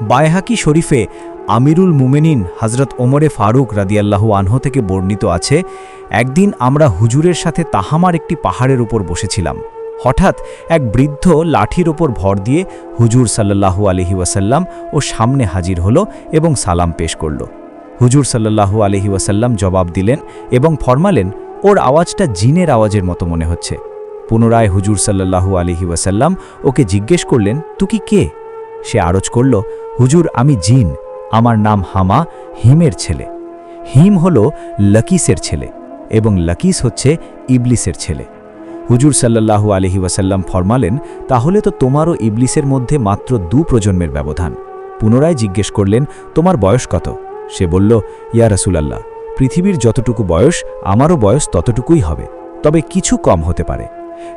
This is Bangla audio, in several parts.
বায়হাকি শরীফে আমিরুল মুমিনিন হজরত ওমরে ফারুক রাদিয়াল্লাহু আনহু থেকে বর্ণিত আছে, একদিন আমরা হুজুরের সাথে তাহামার একটি পাহাড়ের উপর বসেছিলাম। হঠাৎ এক বৃদ্ধ লাঠির ওপর ভর দিয়ে হুজুর সাল্লাল্লাহু আলাইহি ওয়াসাল্লাম ও সামনে হাজির হলো এবং সালাম পেশ করল। হুজুর সাল্লাল্লাহু আলাইহি ওয়াসাল্লাম জবাব দিলেন এবং ফরমালেন, ওর আওয়াজটা জিনের আওয়াজের মতো মনে হচ্ছে। পুনরায় হুজুর সাল্লাল্লাহু আলাইহি ওয়াসাল্লাম ওকে জিজ্ঞেস করলেন, তুই কে? সে আরজ করল, হুজুর আমি জিন, আমার নাম হামা, হিমের ছেলে। হিম হল লকিসের ছেলে এবং লকিস হচ্ছে ইবলিসের ছেলে। হুজুর সাল্লাল্লাহু আলাইহি ওয়াসাল্লাম ফরমালেন, তাহলে তো তোমারও ইবলিসের মধ্যে মাত্র 2 প্রজন্মের ব্যবধান। পুনরায় জিজ্ঞেস করলেন, তোমার বয়স কত? সে বলল, ইয়া রাসূলুল্লাহ, পৃথিবীর যতটুকু বয়স আমারও বয়স ততটুকুই হবে, তবে কিছু কম হতে পারে।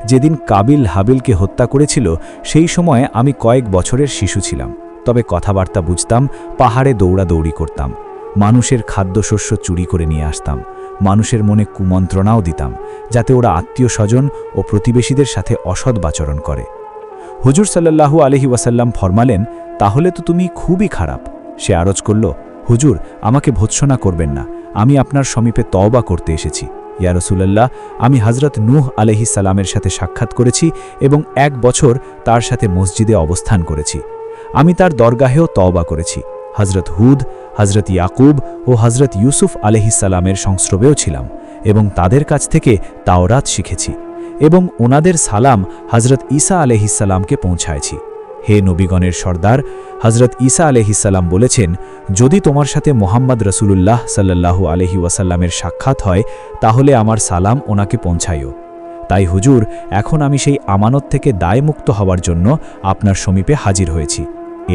যেদিন কাবিল হাবিলকে হত্যা করেছিল সেই সময়ে আমি কয়েক বছরের শিশু ছিলাম, তবে কথাবার্তা বুঝতাম, পাহাড়ে দৌড়াদৌড়ি করতাম, মানুষের খাদ্যশস্য চুরি করে নিয়ে আসতাম, মানুষের মনে কুমন্ত্রণাও দিতাম যাতে ওরা আত্মীয় স্বজন ও প্রতিবেশীদের সাথে অসৎ আচরণ করে। হুজুর সাল্লাল্লাহু আলাইহি ওয়াসাল্লাম ফরমালেন, তাহলে তো তুমি খুবই খারাপ। সে আরজ করল, হুজুর আমাকে ভৎসনা করবেন না, আমি আপনার সমীপে তওবা করতে এসেছি। ইয়া রাসূলুল্লাহ, আমি হযরত নূহ আলাইহিস সালামের সাথে সাক্ষাৎ করেছি এবং 1 বছর তার সাথে মসজিদে অবস্থান করেছি। আমি তার দরগাহেও তওবা করেছি। হযরত হুদ, হযরত ইয়াকুব ও হযরত ইউসুফ আলাইহিস সালামের সংস্রবেও ছিলাম এবং তাদের কাছ থেকে তাওরাত শিখেছি এবং ওনাদের সালাম হযরত ঈসা আলাইহিস সালামকে পৌঁছায়ছি। হে নবীগণের সর্দার, হযরত ঈসা আলাইহিস সালাম বলেছেন, যদি তোমার সাথে মুহাম্মদ রাসূলুল্লাহ সাল্লাল্লাহু আলাইহি ওয়াসাল্লামের সাক্ষাৎ হয় তাহলে আমার সালাম ওনাকে পৌঁছাইও। তাই হুজুর, এখন আমি সেই আমানত থেকে দায়মুক্ত হওয়ার জন্য আপনার সমীপে হাজির হয়েছি।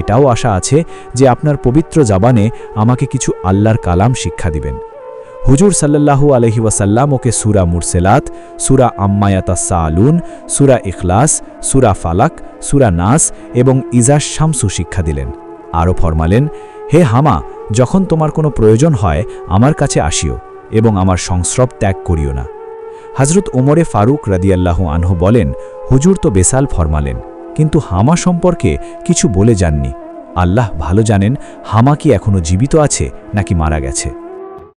এটাও আশা আছে যে আপনার পবিত্র জাবানে আমাকে কিছু আল্লাহর কালাম শিক্ষা দিবেন। হুজুর সাল্লাল্লাহু আলাইহি ওয়াসাল্লাম ওকে সূরা মুরসেলাত, সূরা আম্মা ইয়াতাসাআলুন, সূরা ইখলাস, সূরা ফালাক, সূরা নাস এবং ইজা শামসু শিক্ষা দিলেন। আরও ফরমালেন, হে হামা, যখন তোমার কোনো প্রয়োজন হয় আমার কাছে আসিও এবং আমার সংস্রব ত্যাগ করিও না। হযরত ওমরে ফারুক রাদিয়াল্লাহু আনহু বলেন, হুজুর তো বেসাল ফরমালেন, কিন্তু হামা সম্পর্কে কিছু বলে যাননি। আল্লাহ ভালো জানেন হামা কি এখনও জীবিত আছে নাকি মারা গেছে।